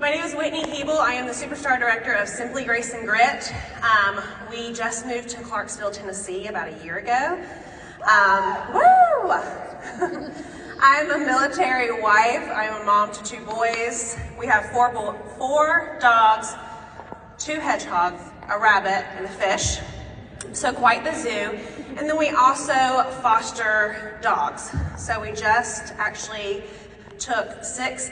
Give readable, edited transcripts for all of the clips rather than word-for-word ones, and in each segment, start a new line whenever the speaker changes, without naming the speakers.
My name is Whitney Hebel. I am the Superstar Director of Simply Grace and Grit. We just moved to Clarksville, Tennessee about a year ago. I'm a military wife. I'm a mom to 2 boys. We have 4 dogs, 2 hedgehogs, a rabbit, and a fish. So quite the zoo. And then we also foster dogs. So we just actually took 6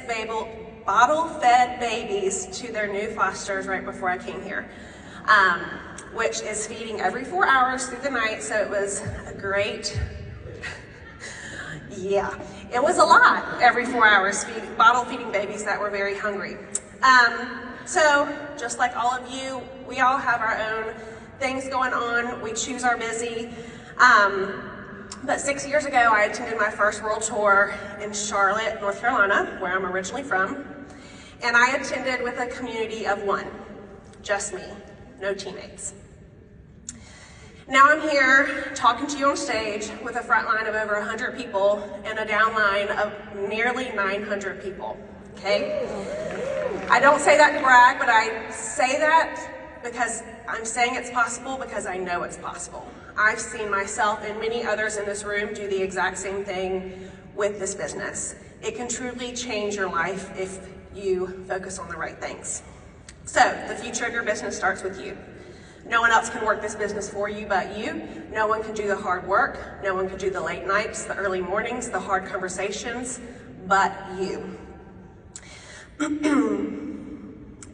bottle-fed babies to their new fosters right before I came here, which is feeding every 4 hours through the night. So it was a great, it was a lot every 4 hours, bottle feeding babies that were very hungry. So just like all of you, we all have our own things going on. We choose our busy. But 6 years ago, I attended my first world tour in Charlotte, North Carolina, where I'm originally from. And I attended with a community of 1, just me, no teammates. Now I'm here talking to you on stage with a front line of over 100 people and a down line of nearly 900 people, okay? I don't say that to brag, but I say that because I'm saying it's possible because I know it's possible. I've seen myself and many others in this room do the exact same thing with this business. It can truly change your life if you focus on the right things. So the future of your business starts with you. No one else can work this business for you but you. No one can do the hard work. No one can do the late nights, the early mornings, the hard conversations, but you.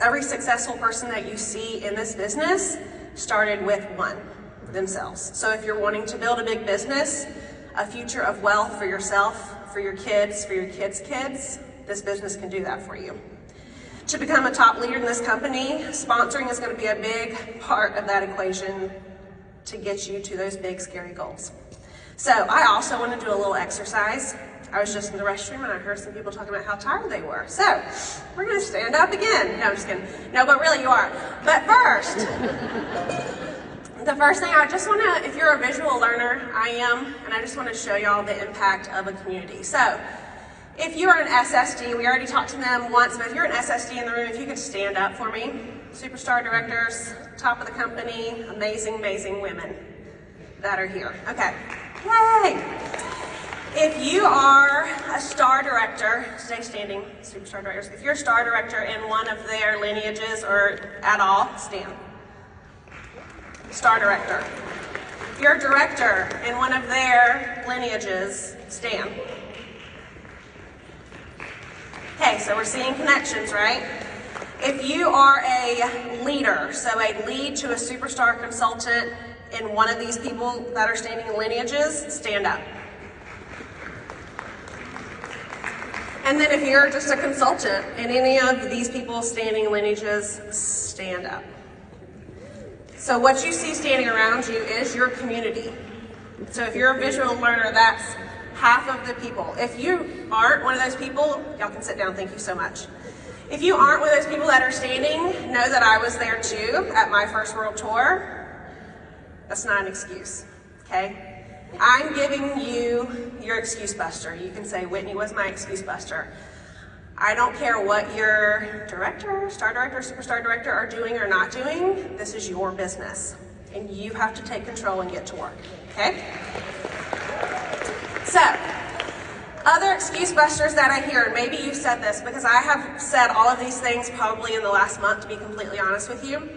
Every successful person that you see in this business started with 1, themselves. So if you're wanting to build a big business, a future of wealth for yourself, for your kids' kids, this business can do that for you. To become a top leader in this company, sponsoring is going to be a big part of that equation to get you to those big, scary goals. So I also want to do a little exercise. I was just in the restroom and I heard some people talking about how tired they were. So we're going to stand up again. No, I'm just kidding. No, but really you are. But first, the first thing I just want to, if you're a visual learner, I am, and I just want to show y'all the impact of a community. So if you are an SSD, we already talked to them once, but if you're an SSD in the room, if you could stand up for me. Superstar directors, top of the company, amazing, amazing women that are here. Okay, yay! If you are a star director, stay standing, superstar directors. If you're a star director in one of their lineages or at all, stand. Star director. If you're a director in one of their lineages, stand. Okay, so we're seeing connections, right? If you are a leader, so a lead to a superstar consultant in one of these people that are standing in lineages, stand up. And then if you're just a consultant in any of these people standing in lineages, stand up. So what you see standing around you is your community. So if you're a visual learner, that's half of the people. If you aren't one of those people, y'all can sit down, thank you so much. If you aren't one of those people that are standing, know that I was there too at my first world tour. That's not an excuse, okay? I'm giving you your excuse buster. You can say, Whitney was my excuse buster. I don't care what your director, star director, superstar director are doing or not doing. This is your business. And you have to take control and get to work, okay? So, other excuse busters that I hear, and maybe you've said this, because I have said all of these things probably in the last month, to be completely honest with you.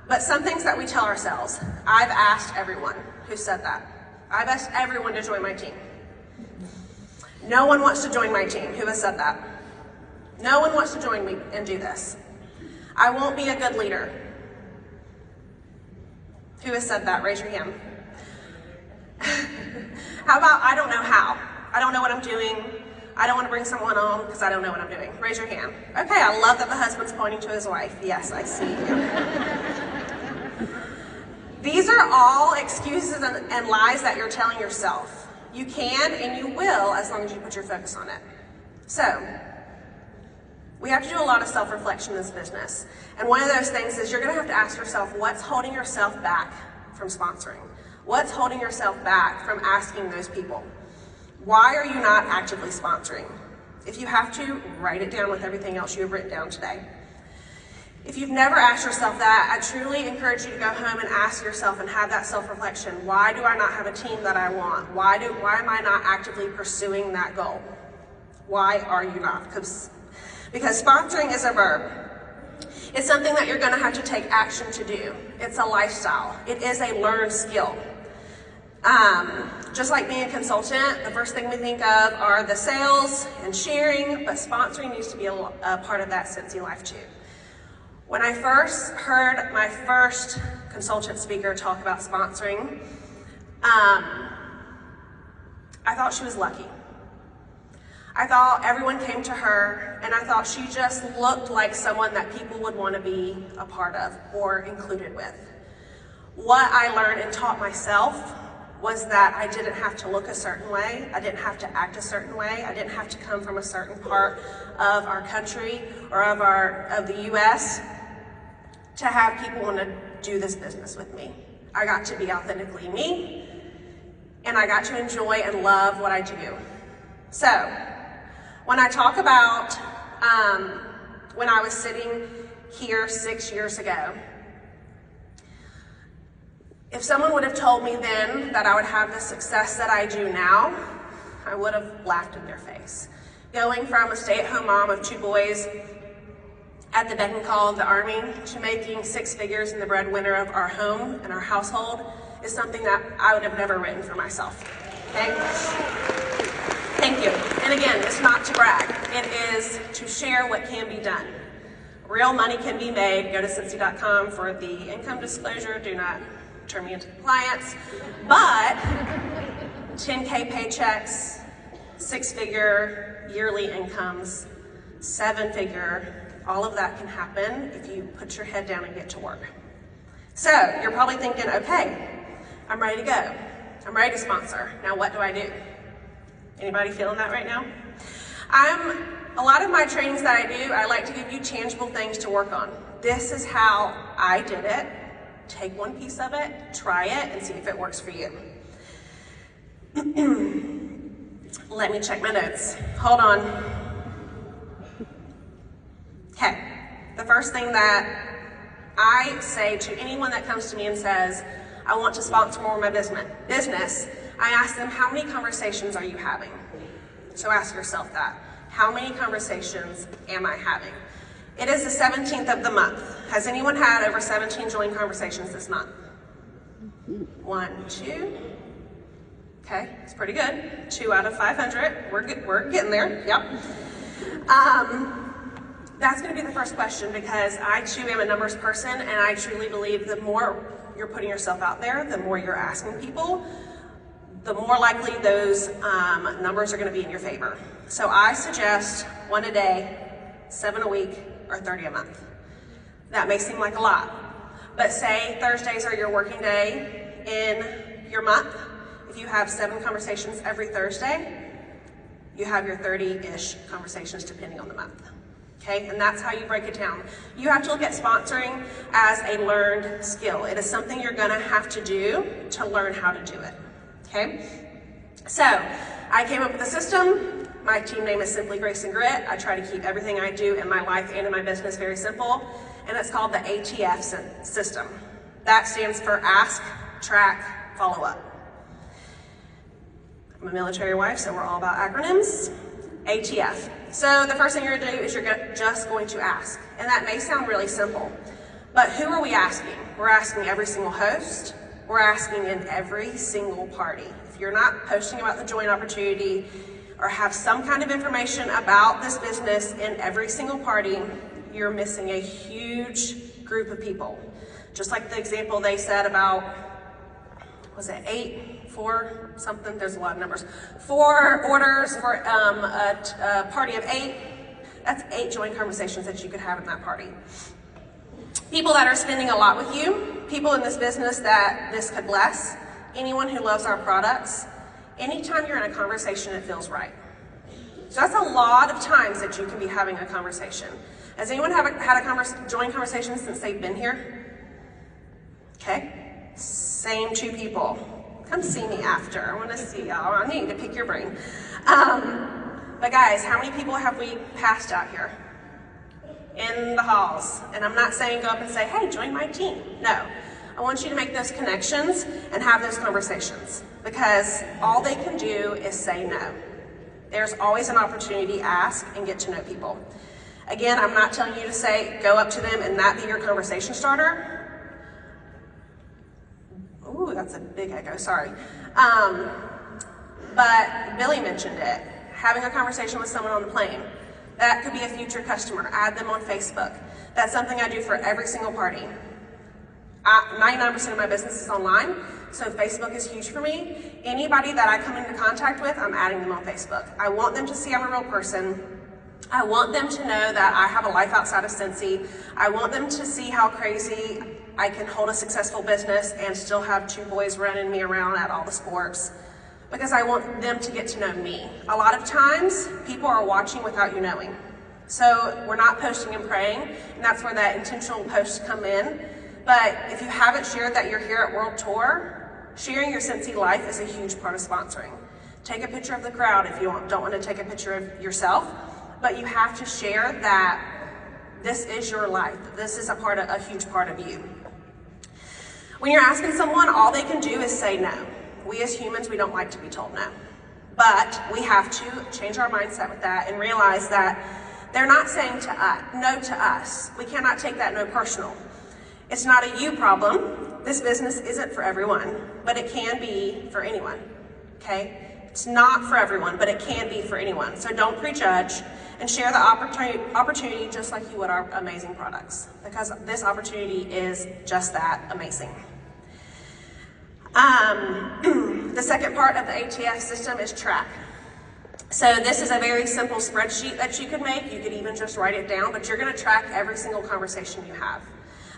But some things that we tell ourselves. I've asked everyone who said that. I've asked everyone to join my team. No one wants to join my team. Who has said that? No one wants to join me and do this. I won't be a good leader. Who has said that? Raise your hand. How about I don't know how? I don't know what I'm doing. I don't want to bring someone on because I don't know what I'm doing. Raise your hand. Okay, I love that the husband's pointing to his wife. Yes, I see you. These are all excuses and lies that you're telling yourself. You can and you will as long as you put your focus on it. So, we have to do a lot of self-reflection in this business. And one of those things is you're going to have to ask yourself, what's holding yourself back from sponsoring? What's holding yourself back from asking those people? Why are you not actively sponsoring? If you have to, write it down with everything else you have written down today. If you've never asked yourself that, I truly encourage you to go home and ask yourself and have that self-reflection. Why do I not have a team that I want? Why am I not actively pursuing that goal? Why are you not? Because sponsoring is a verb. It's something that you're going to have to take action to do. It's a lifestyle. It is a learned skill. Just like being a consultant, the first thing we think of are the sales and sharing, but sponsoring needs to be a part of that Scentsy life too. When I first heard my first consultant speaker talk about sponsoring, I thought she was lucky. I thought everyone came to her, and I thought she just looked like someone that people would want to be a part of or included with. What I learned and taught myself was that I didn't have to look a certain way, I didn't have to act a certain way, I didn't have to come from a certain part of our country or of the US to have people want to do this business with me. I got to be authentically me, and I got to enjoy and love what I do. So, when I talk about when I was sitting here 6 years ago, if someone would have told me then that I would have the success that I do now, I would have laughed in their face. Going from a stay-at-home mom of 2 boys at the beck and call of the Army to making 6 figures and the breadwinner of our home and our household is something that I would have never written for myself, okay? Thank you. And again, it's not to brag. It is to share what can be done. Real money can be made. Go to Scentsy.com for the income disclosure. Do not turn me into compliance. But 10K paychecks, 6-figure yearly incomes, 7-figure, all of that can happen if you put your head down and get to work. So you're probably thinking, okay, I'm ready to go. I'm ready to sponsor. Now what do I do? Anybody feeling that right now? A lot of my trainings that I do, I like to give you tangible things to work on. This is how I did it. Take one piece of it, try it, and see if it works for you. Let me check my notes. Hold on. Okay, the first thing that I say to anyone that comes to me and says, I want to sponsor more of my business, I ask them, how many conversations are you having? So ask yourself that. How many conversations am I having? It is the 17th of the month. Has anyone had over 17 joint conversations this month? 1, 2. Okay, it's pretty good. 2 out of 500. We're getting there. Yep. That's going to be the first question, because I too am a numbers person, and I truly believe the more you're putting yourself out there, the more you're asking people, the more likely those numbers are going to be in your favor. So I suggest 1 a day, 7 a week, or 30 a month. That may seem like a lot, but say Thursdays are your working day in your month. If you have 7 conversations every Thursday, you have your 30-ish conversations depending on the month. Okay, and that's how you break it down. You have to look at sponsoring as a learned skill. It is something you're gonna have to do to learn how to do it, okay? So, I came up with a system. My team name is Simply Grace and Grit. I try to keep everything I do in my life and in my business very simple, and it's called the ATF system. That stands for Ask, Track, Follow Up. I'm a military wife, so we're all about acronyms. ATF. So the first thing you're gonna do is you're just going to ask. And that may sound really simple, but who are we asking? We're asking every single host. We're asking in every single party. If you're not posting about the joint opportunity or have some kind of information about this business in every single party, you're missing a huge group of people. Just like the example they said about, was it 8, 4, something, there's a lot of numbers. 4 orders for a party of 8, that's 8 joint conversations that you could have in that party. People that are spending a lot with you, people in this business that this could bless, anyone who loves our products, anytime you're in a conversation, it feels right. So that's a lot of times that you can be having a conversation. Has anyone had a joint conversation since they've been here? Okay, same 2 people. Come see me after. I want to see y'all. I need to pick your brain. But But guys, how many people have we passed out here? In the halls. And I'm not saying go up and say, hey, join my team. No. I want you to make those connections and have those conversations, because all they can do is say no. There's always an opportunity to ask and get to know people. Again, I'm not telling you to say, go up to them and that be your conversation starter. Ooh, that's a big echo, sorry. But Billy mentioned it, having a conversation with someone on the plane. That could be a future customer, add them on Facebook. That's something I do for every single party. 99% of my business is online, so Facebook is huge for me. Anybody that I come into contact with, I'm adding them on Facebook. I want them to see I'm a real person. I want them to know that I have a life outside of Scentsy. I want them to see how crazy I can hold a successful business and still have 2 boys running me around at all the sports, because I want them to get to know me. A lot of times, people are watching without you knowing. So we're not posting and praying, and that's where that intentional posts come in. But if you haven't shared that you're here at World Tour, sharing your Scentsy life is a huge part of sponsoring. Take a picture of the crowd if you don't want to take a picture of yourself, but you have to share that this is your life. This is a huge part of you. When you're asking someone, all they can do is say no. We as humans, we don't like to be told no. But we have to change our mindset with that and realize that they're not saying no to us. We cannot take that no personal. It's not a you problem. This business isn't for everyone, but it can be for anyone, okay? It's not for everyone, but it can be for anyone. So don't prejudge and share the opportunity just like you would our amazing products, because this opportunity is just that, amazing. The second part of the ATF system is track. So this is a very simple spreadsheet that you could make. You could even just write it down, but you're gonna track every single conversation you have.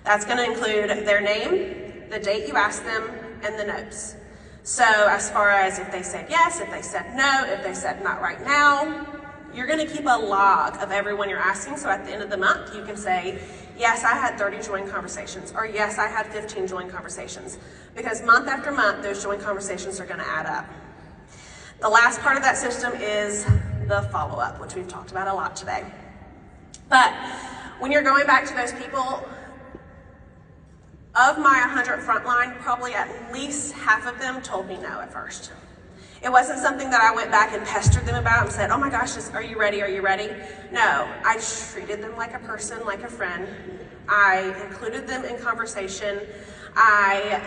That's gonna include their name, the date you asked them, and the notes. So as far as if they said yes, if they said no, if they said not right now, you're gonna keep a log of everyone you're asking, so at the end of the month, you can say, yes, I had 30 joint conversations, or yes, I had 15 joint conversations, because month after month, those joint conversations are gonna add up. The last part of that system is the follow-up, which we've talked about a lot today. But when you're going back to those people, of my 100 frontline, probably at least half of them told me no at first. It wasn't something that I went back and pestered them about and said, oh my gosh, are you ready, are you ready? No, I treated them like a person, like a friend. I included them in conversation. I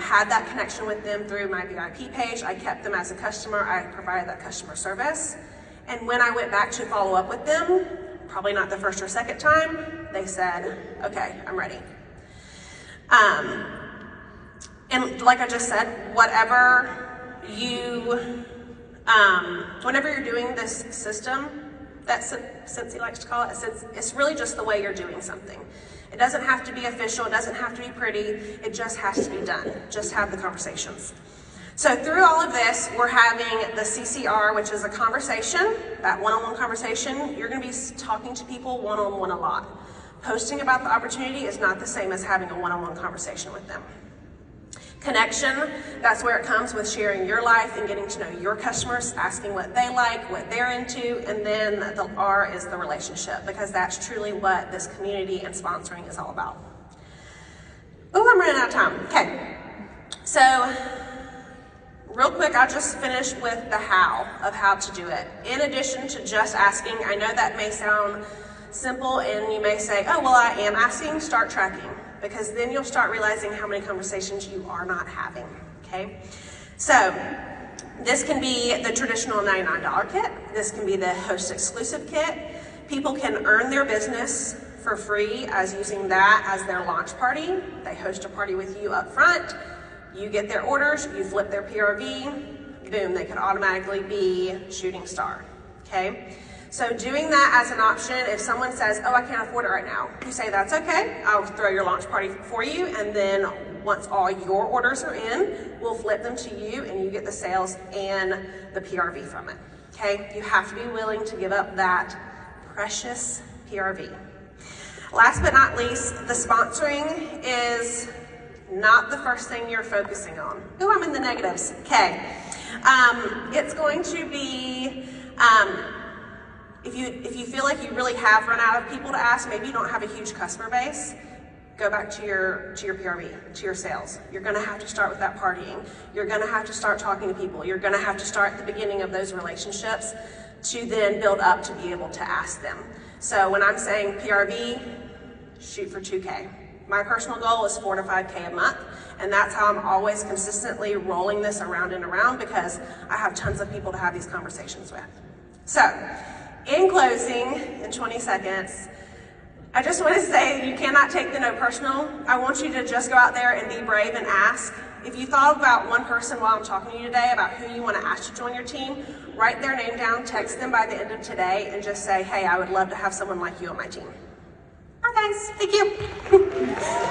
had that connection with them through my VIP page. I kept them as a customer. I provided that customer service. And when I went back to follow up with them, probably not the first or second time, they said, okay, I'm ready. And like I just said, whenever you're doing this system, that Scentsy likes to call it, it's really just the way you're doing something. It doesn't have to be official, it doesn't have to be pretty, it just has to be done. Just have the conversations. So through all of this, we're having the CCR, which is a conversation, that one-on-one conversation. You're gonna be talking to people one-on-one a lot. Posting about the opportunity is not the same as having a one-on-one conversation with them. Connection, that's where it comes with sharing your life and getting to know your customers, asking what they like, what they're into, and then the R is the relationship, because that's truly what this community and sponsoring is all about. Oh, I'm running out of time. Okay, so real quick, I'll just finish with the how of how to do it. In addition to just asking, I know that may sound simple and you may say, oh, well, I am asking, start tracking, because then you'll start realizing how many conversations you are not having, okay? So this can be the traditional $99 kit. This can be the host exclusive kit. People can earn their business for free as using that as their launch party. They host a party with you up front. You get their orders, you flip their PRV, boom, they could automatically be shooting star, okay? So doing that as an option, if someone says, oh, I can't afford it right now, you say, that's okay, I'll throw your launch party for you, and then once all your orders are in, we'll flip them to you and you get the sales and the PRV from it, okay? You have to be willing to give up that precious PRV. Last but not least, the sponsoring is not the first thing you're focusing on. Ooh, I'm in the negatives, okay. It's going to be If you feel like you really have run out of people to ask, maybe you don't have a huge customer base, go back to your PRV, to your sales. You're gonna have to start with that partying. You're gonna have to start talking to people. You're gonna have to start at the beginning of those relationships to then build up to be able to ask them. So when I'm saying PRV, shoot for 2K. My personal goal is 4 to 5K a month, and that's how I'm always consistently rolling this around and around, because I have tons of people to have these conversations with. So, in closing, in 20 seconds, I just want to say you cannot take the no personal. I want you to just go out there and be brave and ask. If you thought about one person while I'm talking to you today about who you want to ask to join your team, write their name down, text them by the end of today, and just say, hey, I would love to have someone like you on my team. Bye guys, thank you.